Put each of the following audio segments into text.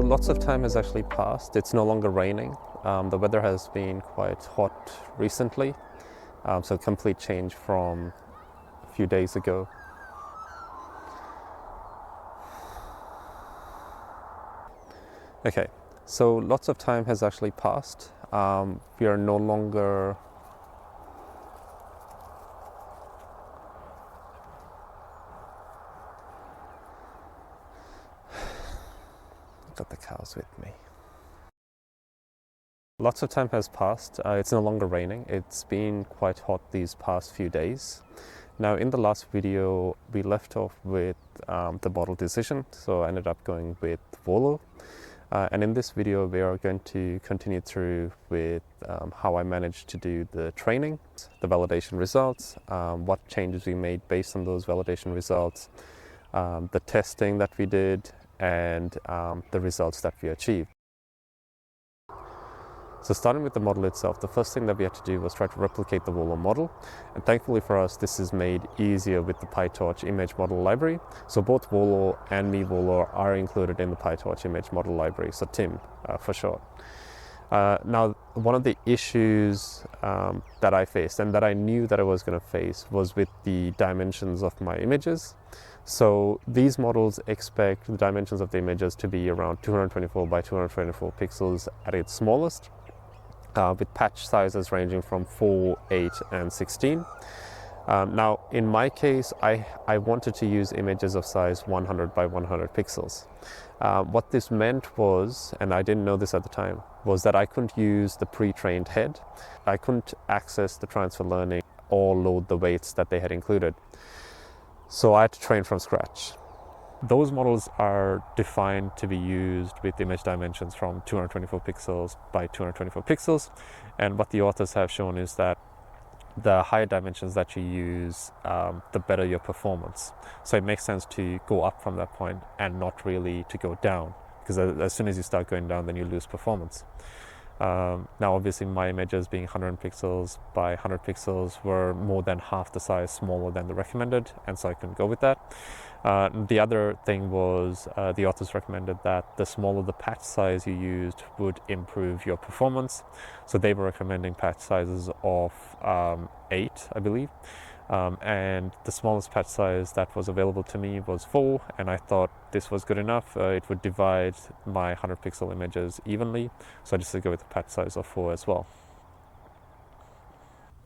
lots of time has actually passed. It's no longer raining. The weather has been quite hot recently, so a complete change from a few days ago. Okay, so lots of time has actually passed. We are no longer got the cows with me. Lots of time has passed. It's no longer raining. It's been quite hot these past few days. Now, in the last video, we left off with the model decision, so I ended up going with VOLO. And in this video, we are going to continue through with how I managed to do the training, the validation results, what changes we made based on those validation results, the testing that we did, and the results that we achieved. So starting with the model itself, the first thing that we had to do was try to replicate the VOLO model. And thankfully for us, this is made easier with the PyTorch image model library. So both VOLO and MiVOLO are included in the PyTorch image model library, so TIM for short. Now, one of the issues that I faced and that I knew that I was going to face was with the dimensions of my images. So these models expect the dimensions of the images to be around 224 by 224 pixels at its smallest, with patch sizes ranging from 4, 8, and 16. Now, in my case, I wanted to use images of size 100 by 100 pixels. What this meant was, and I didn't know this at the time, was that I couldn't use the pre-trained head. I couldn't access the transfer learning or load the weights that they had included. So I had to train from scratch. Those models are defined to be used with image dimensions from 224 pixels by 224 pixels. And what the authors have shown is that the higher dimensions that you use, the better your performance. So it makes sense to go up from that point and not really to go down, because as soon as you start going down, then you lose performance. Now, obviously, my images being 100 pixels by 100 pixels were more than half the size smaller than the recommended, and so I couldn't go with that. The other thing was the authors recommended that the smaller the patch size you used would improve your performance. So they were recommending patch sizes of 8, I believe. And the smallest patch size that was available to me was 4, and I thought this was good enough. It would divide my 100 pixel images evenly, so I decided to go with a patch size of 4 as well.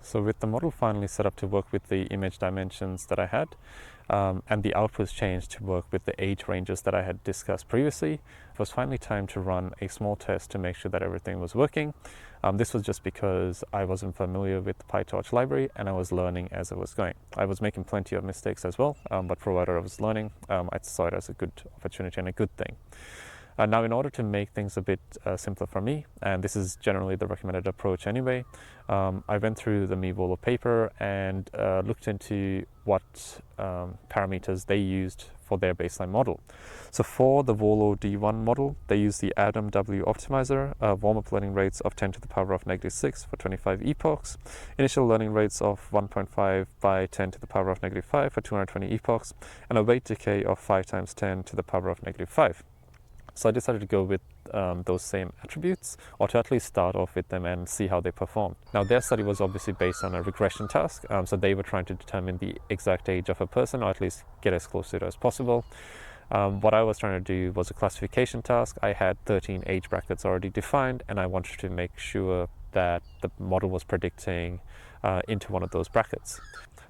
So with the model finally set up to work with the image dimensions that I had, and the outputs changed to work with the age ranges that I had discussed previously, it was finally time to run a small test to make sure that everything was working. This was just because I wasn't familiar with the PyTorch library and I was learning as I was going. I was making plenty of mistakes as well, but provided I was learning, I saw it as a good opportunity and a good thing. Now, in order to make things a bit simpler for me, and this is generally the recommended approach anyway, I went through the MiVOLO paper and looked into what parameters they used for their baseline model. So for the VOLO D1 model, they use the Adam W optimizer, warm-up learning rates of 10 to the power of -6 for 25 epochs, initial learning rates of 1.5 by 10 to the power of -5 for 220 epochs, and a weight decay of 5 times 10 to the power of -5. So I decided to go with those same attributes, or to at least start off with them and see how they perform. Now, their study was obviously based on a regression task, so they were trying to determine the exact age of a person, or at least get as close to it as possible. What I was trying to do was a classification task. I had 13 age brackets already defined, and I wanted to make sure that the model was predicting into one of those brackets.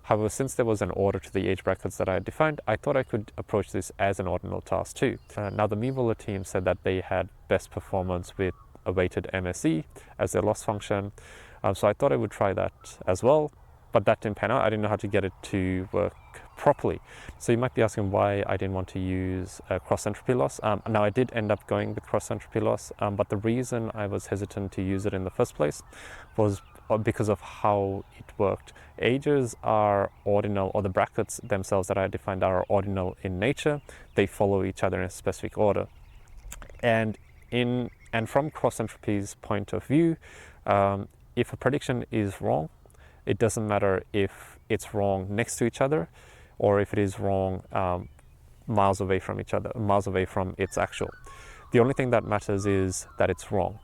However, since there was an order to the age brackets that I had defined, I thought I could approach this as an ordinal task too. Now, the MiVOLO team said that they had best performance with a weighted MSE as their loss function, so I thought I would try that as well, but that didn't pan out. I didn't know how to get it to work properly. So you might be asking why I didn't want to use cross-entropy loss. Now, I did end up going with cross-entropy loss, but the reason I was hesitant to use it in the first place was because of how it worked. Ages are ordinal, or the brackets themselves that I defined are ordinal in nature. They follow each other in a specific order. And from cross-entropy's point of view, if a prediction is wrong, it doesn't matter if it's wrong next to each other or if it is wrong miles away from each other, miles away from its actual. The only thing that matters is that it's wrong.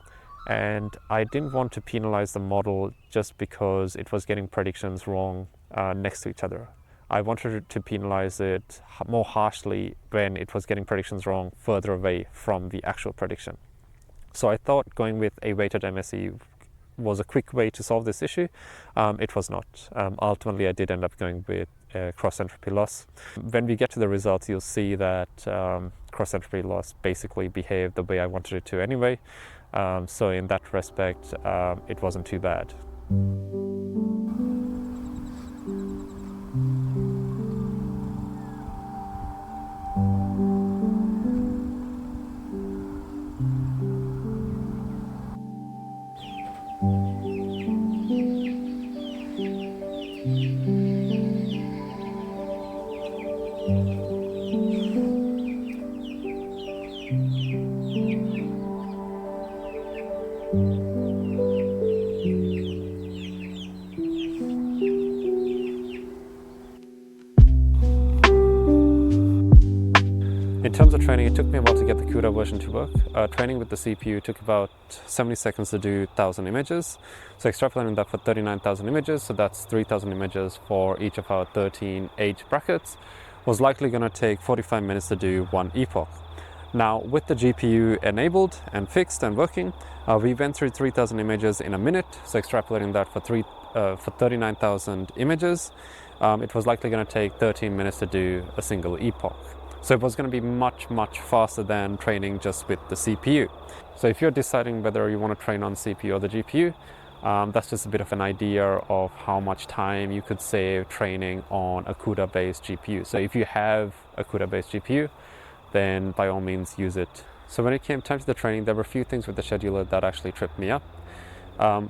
And I didn't want to penalize the model just because it was getting predictions wrong next to each other. I wanted to penalize it more harshly when it was getting predictions wrong further away from the actual prediction. So I thought going with a weighted MSE was a quick way to solve this issue. It was not. Ultimately, I did end up going with cross-entropy loss. When we get to the results, you'll see that cross-entropy loss basically behaved the way I wanted it to anyway. So in that respect, it wasn't too bad. In terms of training, it took me a while to get the CUDA version to work. Training with the CPU took about 70 seconds to do 1,000 images. So extrapolating that for 39,000 images, so that's 3,000 images for each of our 13 age brackets, was likely going to take 45 minutes to do one epoch. Now, with the GPU enabled and fixed and working, we went through 3,000 images in a minute. So extrapolating that for 39,000 images, it was likely going to take 13 minutes to do a single epoch. So it was going to be much, much faster than training just with the CPU. So if you're deciding whether you want to train on CPU or the GPU, that's just a bit of an idea of how much time you could save training on a CUDA-based GPU. So if you have a CUDA-based GPU, then by all means use it. So when it came time to the training, there were a few things with the scheduler that actually tripped me up.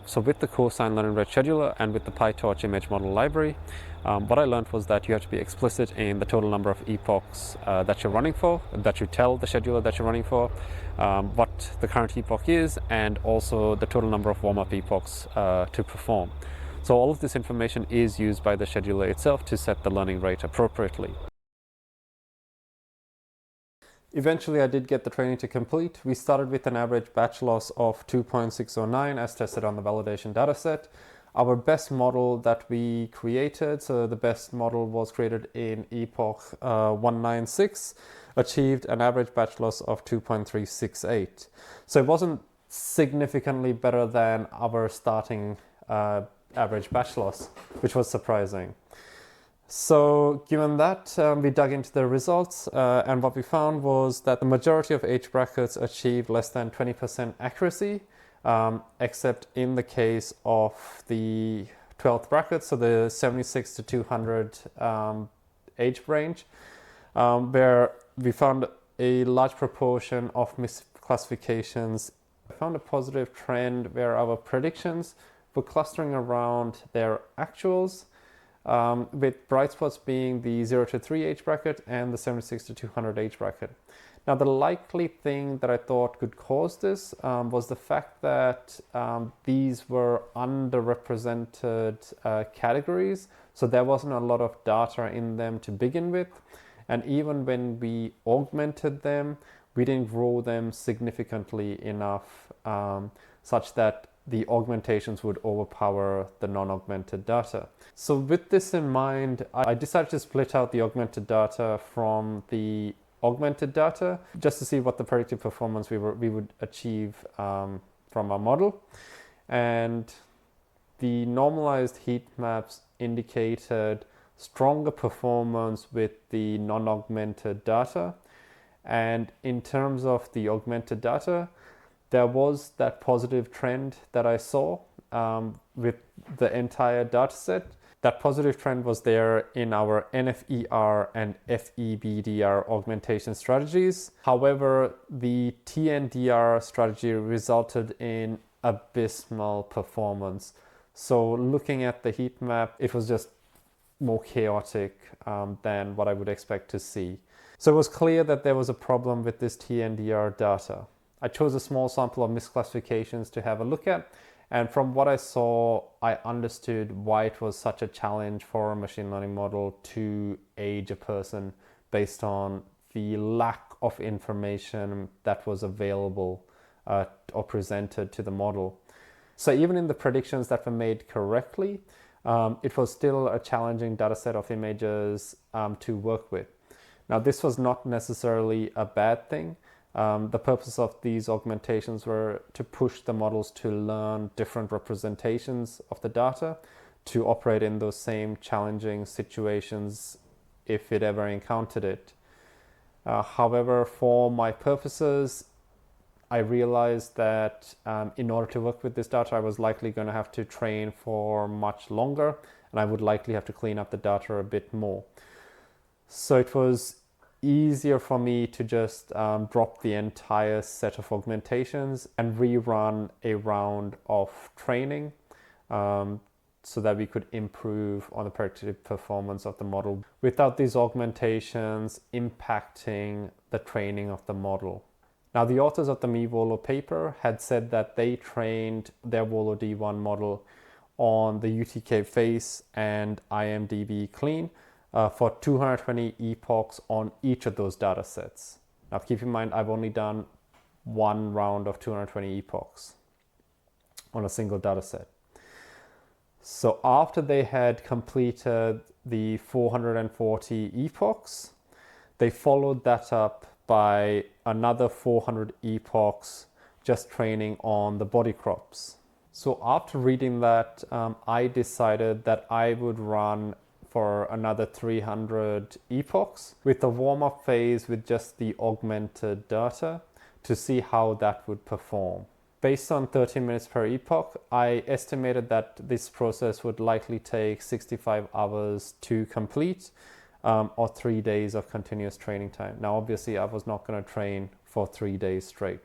So with the cosine learn and rate scheduler and with the PyTorch image model library, what I learned was that you have to be explicit in the total number of epochs that you're running for, that you tell the scheduler that you're running for, what the current epoch is, and also the total number of warm-up epochs to perform. So all of this information is used by the scheduler itself to set the learning rate appropriately. Eventually, I did get the training to complete. We started with an average batch loss of 2.609 as tested on the validation dataset. Our best model that we created, so the best model was created in epoch 196, achieved an average batch loss of 2.368. So it wasn't significantly better than our starting average batch loss, which was surprising. So given that, we dug into the results and what we found was that the majority of age brackets achieved less than 20% accuracy, except in the case of the 12th bracket, so the 76 to 200 age range, where we found a large proportion of misclassifications. I found a positive trend where our predictions were clustering around their actuals, with bright spots being the 0 to 3 age bracket and the 76 to 200 age bracket. Now, the likely thing that I thought could cause this was the fact that these were underrepresented categories, so there wasn't a lot of data in them to begin with, and even when we augmented them, we didn't grow them significantly enough such that the augmentations would overpower the non-augmented data. So with this in mind, I decided to split out the augmented data from the augmented data just to see what the predictive performance we would achieve from our model. And the normalized heat maps indicated stronger performance with the non-augmented data. And in terms of the augmented data, there was that positive trend that I saw with the entire dataset. That positive trend was there in our NFER and FEBDR augmentation strategies. However, the TNDR strategy resulted in abysmal performance. So looking at the heat map, it was just more chaotic than what I would expect to see. So it was clear that there was a problem with this TNDR data. I chose a small sample of misclassifications to have a look at, and from what I saw, I understood why it was such a challenge for a machine learning model to age a person based on the lack of information that was available or presented to the model. So even in the predictions that were made correctly, it was still a challenging data set of images to work with. Now, this was not necessarily a bad thing. The purpose of these augmentations were to push the models to learn different representations of the data to operate in those same challenging situations if it ever encountered it. However, for my purposes, I realized that in order to work with this data, I was likely going to have to train for much longer, and I would likely have to clean up the data a bit more. So it was easier for me to just drop the entire set of augmentations and rerun a round of training so that we could improve on the predictive performance of the model without these augmentations impacting the training of the model. Now, the authors of the MiVOLO paper had said that they trained their VOLO D1 model on the UTK face and IMDb clean for 220 epochs on each of those data sets. Now, keep in mind, I've only done one round of 220 epochs on a single data set. So after they had completed the 440 epochs, they followed that up by another 400 epochs just training on the body crops. So after reading that, I decided that I would run for another 300 epochs with a warm-up phase with just the augmented data to see how that would perform. Based on 30 minutes per epoch, I estimated that this process would likely take 65 hours to complete, or 3 days of continuous training time. Now, obviously, I was not going to train for 3 days straight.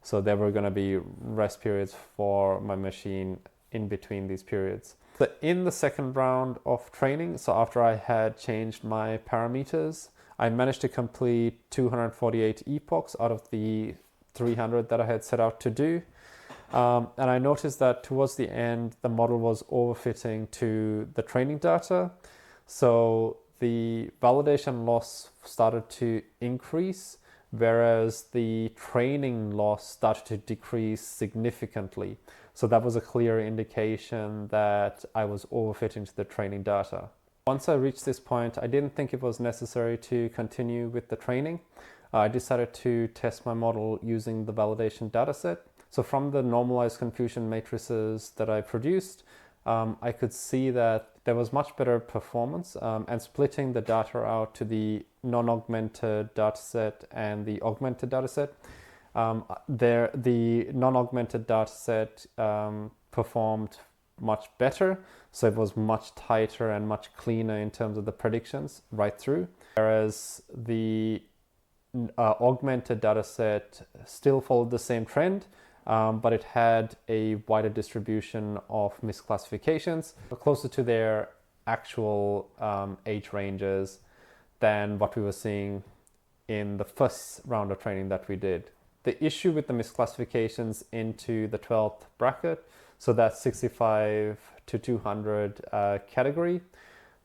So there were going to be rest periods for my machine in between these periods. So in the second round of training, so after I had changed my parameters, I managed to complete 248 epochs out of the 300 that I had set out to do. And I noticed that towards the end, the model was overfitting to the training data. So the validation loss started to increase, whereas the training loss started to decrease significantly. So that was a clear indication that I was overfitting to the training data. Once I reached this point, I didn't think it was necessary to continue with the training. I decided to test my model using the validation dataset. So from the normalized confusion matrices that I produced, I could see that there was much better performance, and splitting the data out to the non-augmented dataset and the augmented dataset. The non-augmented dataset performed much better, so it was much tighter and much cleaner in terms of the predictions right through, whereas the augmented dataset still followed the same trend, but it had a wider distribution of misclassifications closer to their actual age ranges than what we were seeing in the first round of training that we did. The issue with the misclassifications into the 12th bracket, so that 65 to 200 category,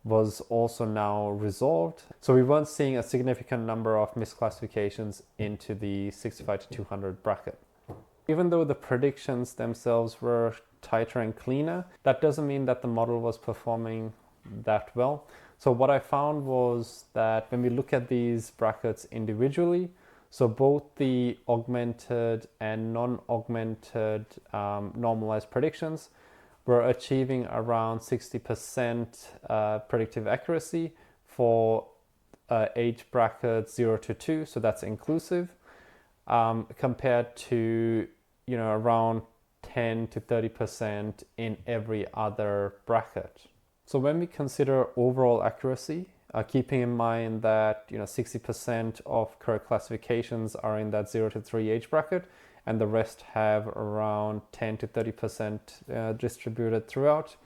was also now resolved. So we weren't seeing a significant number of misclassifications into the 65 to 200 bracket. Even though the predictions themselves were tighter and cleaner, that doesn't mean that the model was performing that well. So what I found was that when we look at these brackets individually, so both the augmented and non-augmented normalized predictions were achieving around 60% predictive accuracy for age brackets 0 to 2, so that's inclusive, compared to around 10 to 30% in every other bracket. So when we consider overall accuracy, keeping in mind that 60% of correct classifications are in that 0 to 3 age bracket, and the rest have around 10 to 30% distributed throughout,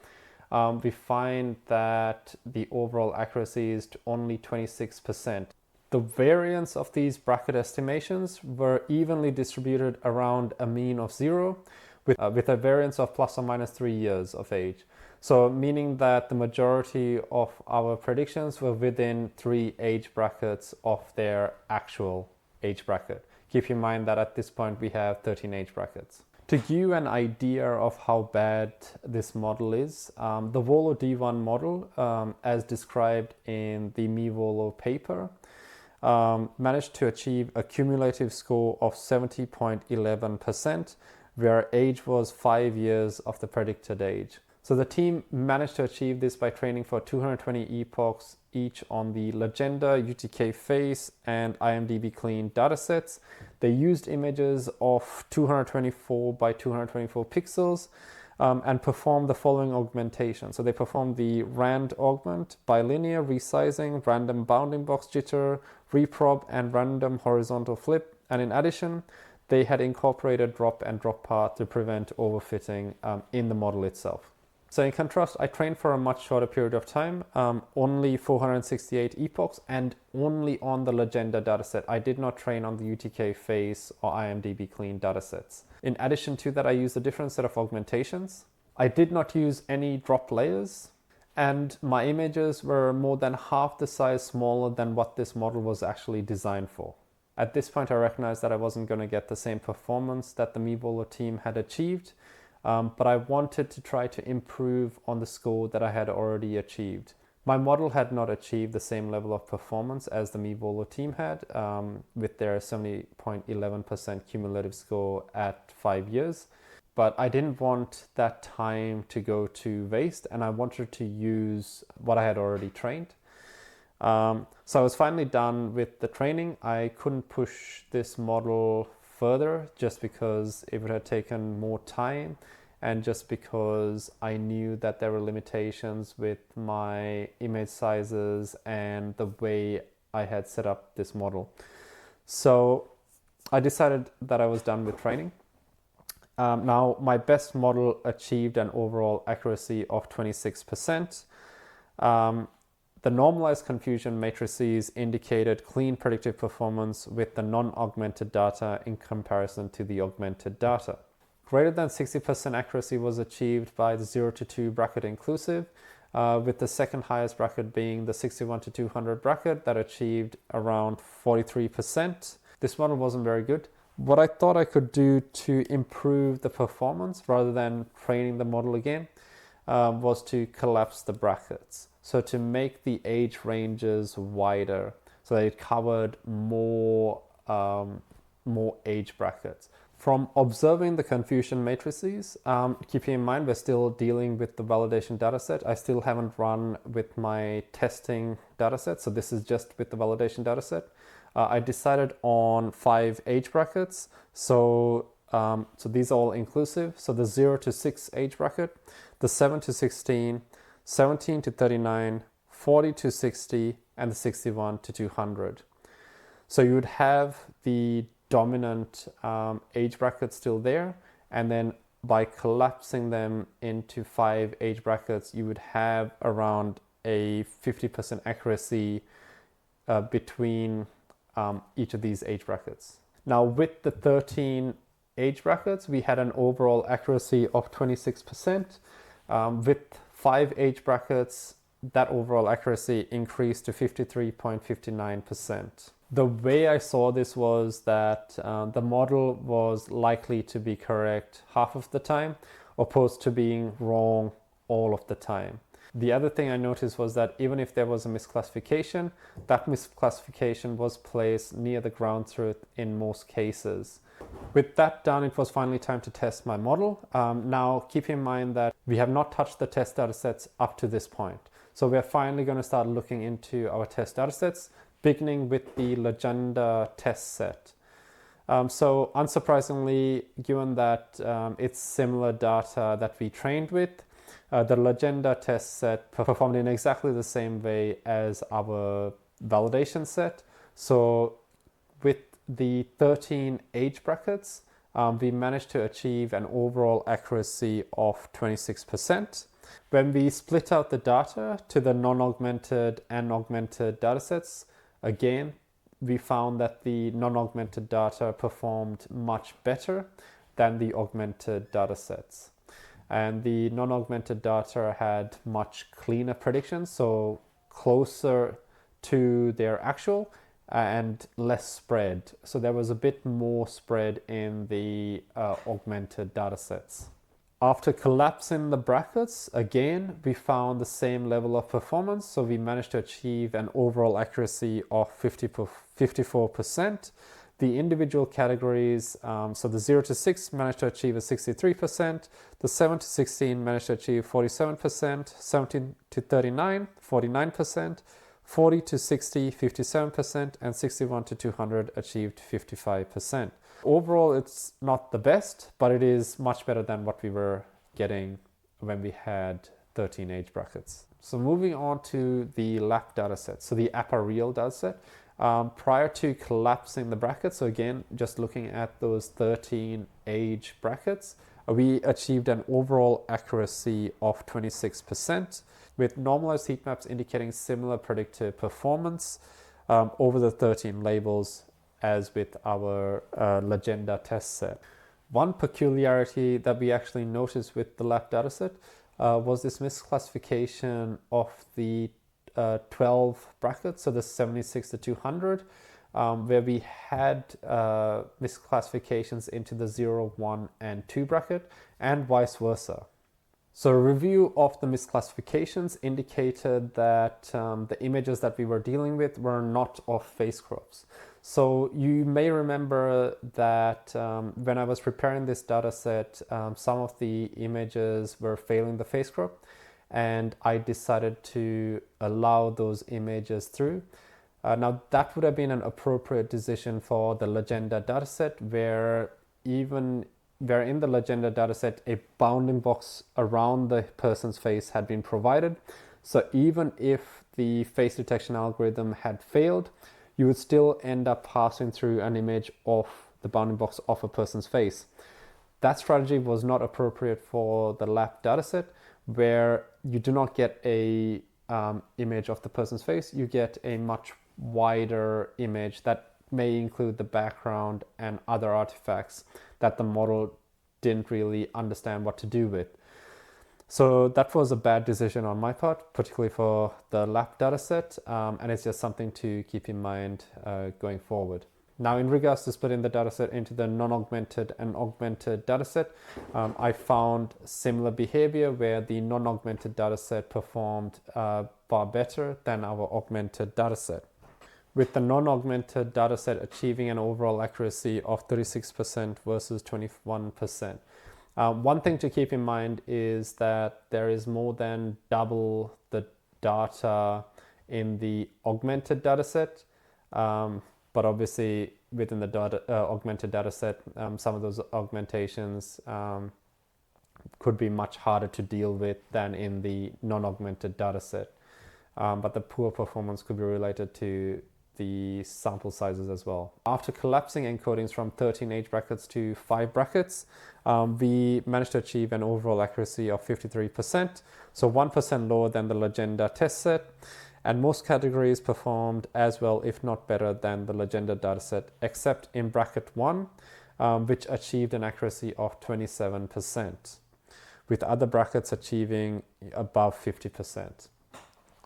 we find that the overall accuracy is only 26%. The variance of these bracket estimations were evenly distributed around a mean of 0, with a variance of plus or minus 3 years of age. So meaning that the majority of our predictions were within 3 age brackets of their actual age bracket. Keep in mind that at this point we have 13 age brackets. To give you an idea of how bad this model is, the VOLO D1 model, as described in the MiVOLO paper, managed to achieve a cumulative score of 70.11%, where age was 5 years of the predicted age. So the team managed to achieve this by training for 220 epochs each on the Lagenda, UTK face, and IMDb clean datasets. They used images of 224 by 224 pixels and performed the following augmentation. So they performed the rand augment, bilinear resizing, random bounding box jitter, reprob, and random horizontal flip. And in addition, they had incorporated drop and drop path to prevent overfitting in the model itself. So in contrast, I trained for a much shorter period of time, only 468 epochs, and only on the Lagenda dataset. I did not train on the UTK face or IMDb clean datasets. In addition to that, I used a different set of augmentations. I did not use any drop layers, and my images were more than half the size smaller than what this model was actually designed for. At this point, I recognized that I wasn't going to get the same performance that the MiVOLO team had achieved. But I wanted to try to improve on the score that I had already achieved. My model had not achieved the same level of performance as the MiVOLO team had, with their 70.11% cumulative score at 5 years. But I didn't want that time to go to waste, and I wanted to use what I had already trained. So I was finally done with the training. I couldn't push this model further just because it would have taken more time, and just because I knew that there were limitations with my image sizes and the way I had set up this model. So I decided that I was done with training. Now my best model achieved an overall accuracy of 26%. The normalized confusion matrices indicated clean predictive performance with the non-augmented data in comparison to the augmented data. Greater than 60% accuracy was achieved by the 0 to 2 bracket inclusive, with the second highest bracket being the 61 to 200 bracket that achieved around 43%. This model wasn't very good. What I thought I could do to improve the performance rather than training the model again was to collapse the brackets. So to make the age ranges wider, so that it covered more age brackets. From observing the confusion matrices, keeping in mind we're still dealing with the validation dataset. I still haven't run with my testing dataset, so this is just with the validation dataset. I decided on 5 age brackets. So these are all inclusive. So the 0 to 6 age bracket, the 7 to 16, 17 to 39, 40 to 60, and the 61 to 200. So you would have the dominant age brackets still there, and then by collapsing them into 5 age brackets, you would have around a 50% accuracy between each of these age brackets. Now with the 13 age brackets, we had an overall accuracy of 26%. With 5 age brackets, that overall accuracy increased to 53.59%. The way I saw this was that the model was likely to be correct half of the time, opposed to being wrong all of the time. The other thing I noticed was that even if there was a misclassification, that misclassification was placed near the ground truth in most cases. With that done, it was finally time to test my model. Now keep in mind that we have not touched the test datasets up to this point. So we're finally going to start looking into our test datasets, beginning with the Lagenda test set. So unsurprisingly, given that it's similar data that we trained with, the Lagenda test set performed in exactly the same way as our validation set. So with the 13 age brackets, we managed to achieve an overall accuracy of 26%. When we split out the data to the non-augmented and augmented datasets, again, we found that the non-augmented data performed much better than the augmented datasets. And the non-augmented data had much cleaner predictions, so closer to their actual, and less spread. So there was a bit more spread in the augmented datasets. After collapsing the brackets, again, we found the same level of performance. So we managed to achieve an overall accuracy of 54%. The individual categories, so the 0 to 6 managed to achieve a 63%, the 7 to 16 managed to achieve 47%, 17 to 39, 49%, 40 to 60, 57%, and 61 to 200 achieved 55%. Overall, it's not the best, but it is much better than what we were getting when we had 13 age brackets. So moving on to the LAP dataset, so the APPA-REAL dataset. Prior to collapsing the brackets, so again, just looking at those 13 age brackets, we achieved an overall accuracy of 26%, with normalized heat maps indicating similar predictive performance over the 13 labels as with our Lagenda test set. One peculiarity that we actually noticed with the LAP dataset was this misclassification of the 12 brackets, so the 76 to 200, where we had misclassifications into the 0, 1, and 2 bracket, and vice versa. So a review of the misclassifications indicated that the images that we were dealing with were not of face crops. So you may remember that when I was preparing this data set, some of the images were failing the face crop, and I decided to allow those images through. Now that would have been an appropriate decision for the Lagenda dataset, where in the Lagenda dataset, a bounding box around the person's face had been provided. So even if the face detection algorithm had failed, you would still end up passing through an image of the bounding box of a person's face. That strategy was not appropriate for the LAP dataset, where you do not get a image of the person's face. You get a much wider image that may include the background and other artifacts that the model didn't really understand what to do with. So that was a bad decision on my part, particularly for the LAP dataset, and it's just something to keep in mind going forward. Now, in regards to splitting the dataset into the non-augmented and augmented dataset, I found similar behavior where the non-augmented dataset performed far better than our augmented dataset, with the non-augmented dataset achieving an overall accuracy of 36% versus 21%. One thing to keep in mind is that there is more than double the data in the augmented dataset, but obviously within the augmented dataset, some of those augmentations could be much harder to deal with than in the non-augmented dataset. But the poor performance could be related to the sample sizes as well. After collapsing encodings from 13 age brackets to 5 brackets, we managed to achieve an overall accuracy of 53%, so 1% lower than the Lagenda test set, and most categories performed as well, if not better, than the Lagenda dataset, except in bracket 1, which achieved an accuracy of 27%, with other brackets achieving above 50%.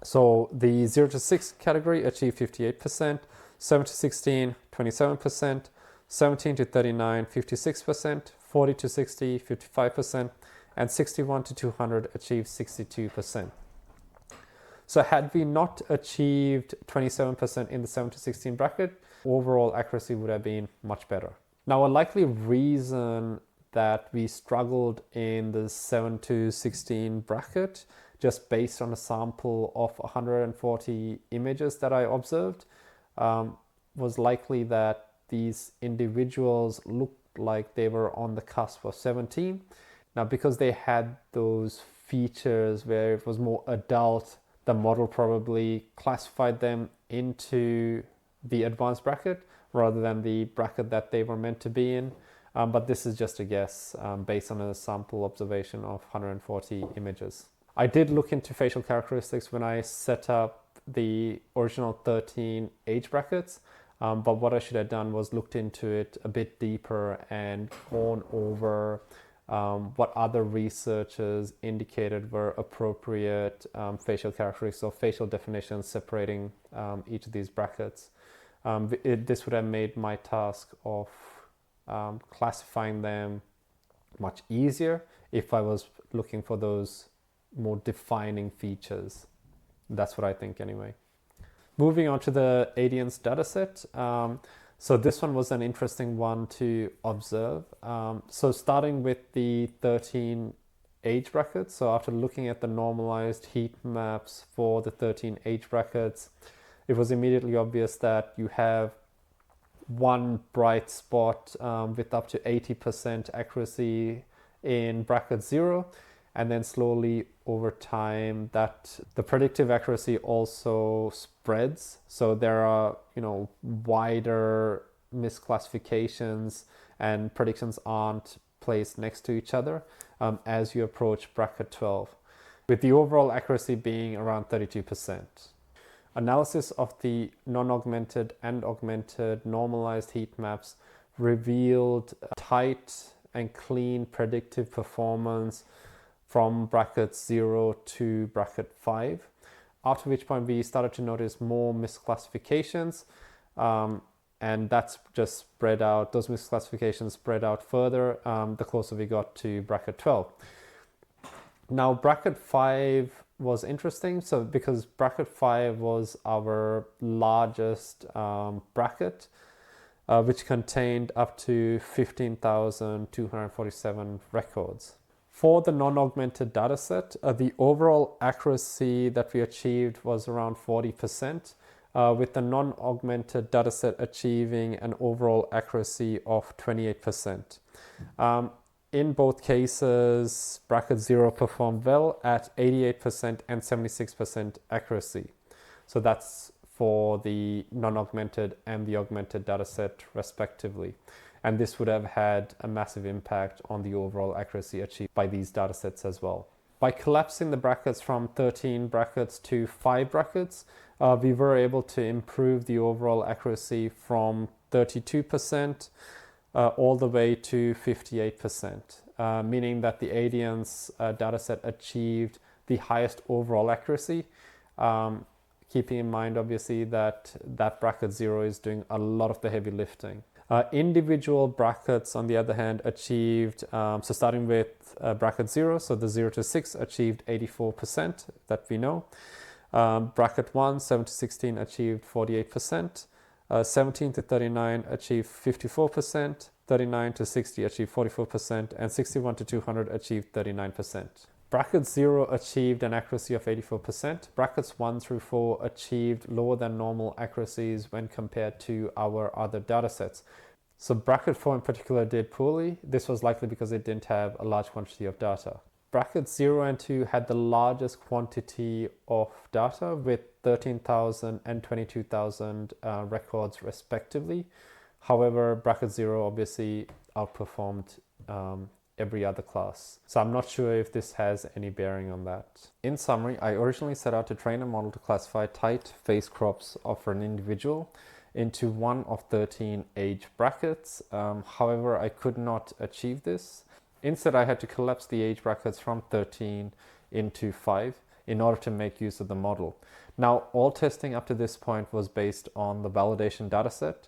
So the 0 to 6 category achieved 58%, 7 to 16, 27%, 17 to 39, 56%, 40 to 60, 55%, and 61 to 200 achieved 62%. So had we not achieved 27% in the 7 to 16 bracket, overall accuracy would have been much better. Now, a likely reason that we struggled in the 7 to 16 bracket, just based on a sample of 140 images that I observed, was likely that these individuals looked like they were on the cusp of 17. Now, because they had those features where it was more adult, the model probably classified them into the advanced bracket rather than the bracket that they were meant to be in. But this is just a guess based on a sample observation of 140 images. I did look into facial characteristics when I set up the original 13 age brackets, but what I should have done was looked into it a bit deeper and gone over what other researchers indicated were appropriate facial characteristics or facial definitions separating each of these brackets. This would have made my task of classifying them much easier if I was looking for those more defining features. That's what I think anyway. Moving on to the Adience dataset. So this one was an interesting one to observe. So starting with the 13 age brackets. So after looking at the normalized heat maps for the 13 age brackets, it was immediately obvious that you have one bright spot with up to 80% accuracy in bracket 0, and then slowly over time that the predictive accuracy also spreads. So there are, wider misclassifications and predictions aren't placed next to each other as you approach bracket 12, with the overall accuracy being around 32%. Analysis of the non-augmented and augmented normalized heat maps revealed tight and clean predictive performance from bracket 0 to bracket 5, after which point we started to notice more misclassifications, and that's just spread out, those misclassifications spread out further the closer we got to bracket 12. Now bracket 5 was interesting, so because bracket 5 was our largest bracket, which contained up to 15,247 records. For the non-augmented dataset, the overall accuracy that we achieved was around 40%, with the non-augmented dataset achieving an overall accuracy of 28%. In both cases, bracket 0 performed well at 88% and 76% accuracy. So that's for the non-augmented and the augmented dataset respectively. And this would have had a massive impact on the overall accuracy achieved by these datasets as well. By collapsing the brackets from 13 brackets to 5 brackets, we were able to improve the overall accuracy from 32% all the way to 58%, meaning that the Adience dataset achieved the highest overall accuracy, keeping in mind obviously that bracket 0 is doing a lot of the heavy lifting. Individual brackets, on the other hand, achieved, so starting with bracket 0, so the 0 to 6 achieved 84% that we know. Bracket 1, 7 to 16 achieved 48%. 17 to 39 achieved 54%, 39 to 60 achieved 44%, and 61 to 200 achieved 39%. Bracket 0 achieved an accuracy of 84%. Brackets 1 through 4 achieved lower than normal accuracies when compared to our other datasets. So bracket 4 in particular did poorly. This was likely because it didn't have a large quantity of data. Brackets 0 and 2 had the largest quantity of data with 13,000 and 22,000 records respectively. However, bracket 0 obviously outperformed every other class. So I'm not sure if this has any bearing on that. In summary, I originally set out to train a model to classify tight face crops of an individual into one of 13 age brackets. However, I could not achieve this. Instead, I had to collapse the age brackets from 13 into 5 in order to make use of the model. Now, all testing up to this point was based on the validation dataset,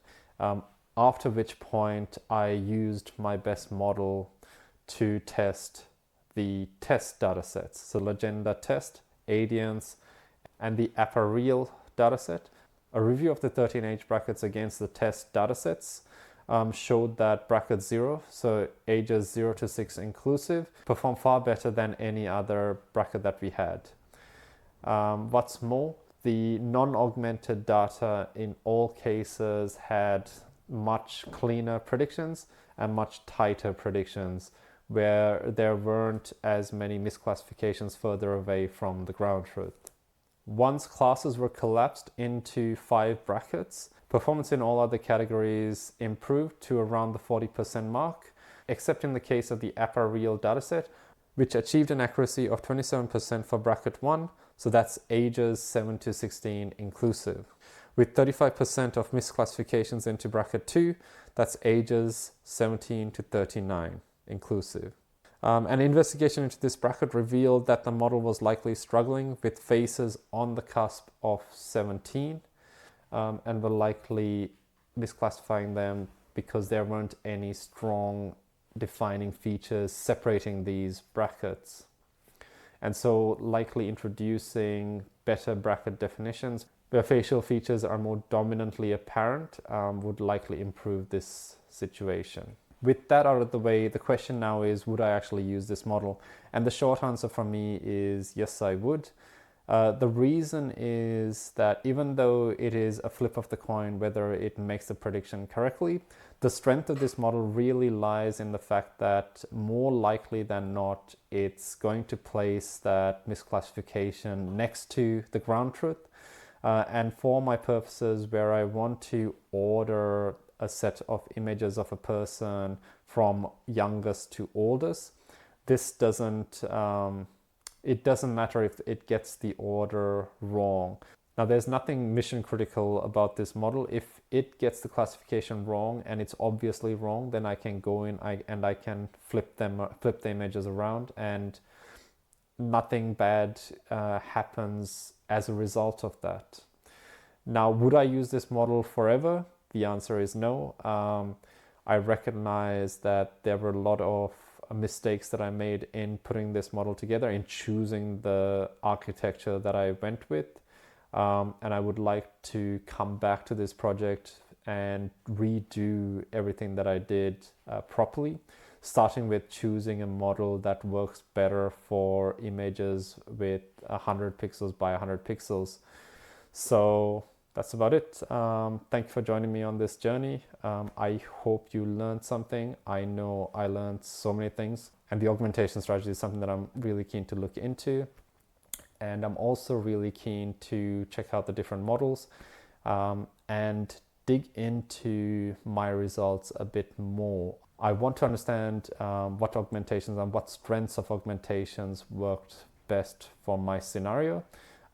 after which point I used my best model to test the test datasets. So Lagenda test, Adience, and the APPA-REAL dataset. A review of the 13 age brackets against the test datasets showed that bracket 0, so ages 0 to 6 inclusive, performed far better than any other bracket that we had. What's more, the non-augmented data in all cases had much cleaner predictions and much tighter predictions, where there weren't as many misclassifications further away from the ground truth. Once classes were collapsed into 5 brackets, performance in all other categories improved to around the 40% mark, except in the case of the APPA-REAL dataset, which achieved an accuracy of 27% for bracket 1, so that's ages 7 to 16 inclusive. With 35% of misclassifications into bracket 2, that's ages 17 to 39 inclusive. An investigation into this bracket revealed that the model was likely struggling with faces on the cusp of 17. and were likely misclassifying them because there weren't any strong defining features separating these brackets. And so likely introducing better bracket definitions where facial features are more dominantly apparent would likely improve this situation. With that out of the way, the question now is, would I actually use this model? And the short answer from me is yes, I would. The reason is that even though it is a flip of the coin whether it makes the prediction correctly, the strength of this model really lies in the fact that more likely than not, it's going to place that misclassification next to the ground truth. And for my purposes, where I want to order a set of images of a person from youngest to oldest, this doesn't, it doesn't matter if it gets the order wrong. Now, there's nothing mission critical about this model. If it gets the classification wrong and it's obviously wrong, then I can go in and I can flip the images around, and nothing bad happens as a result of that. Now, would I use this model forever? The answer is no. I recognize that there were a lot of mistakes that I made in putting this model together, in choosing the architecture that I went with. And I would like to come back to this project and redo everything that I did properly, starting with choosing a model that works better for images with 100 pixels by 100 pixels. So that's about it. Thank you for joining me on this journey. I hope you learned something. I know I learned so many things, and the augmentation strategy is something that I'm really keen to look into. And I'm also really keen to check out the different models and dig into my results a bit more. I want to understand what augmentations and what strengths of augmentations worked best for my scenario.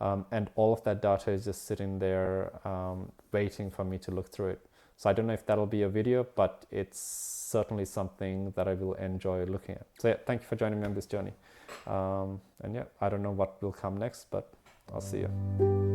And all of that data is just sitting there waiting for me to look through it. So I don't know if that'll be a video, but it's certainly something that I will enjoy looking at. So yeah, thank you for joining me on this journey. And yeah, I don't know what will come next, but I'll see you.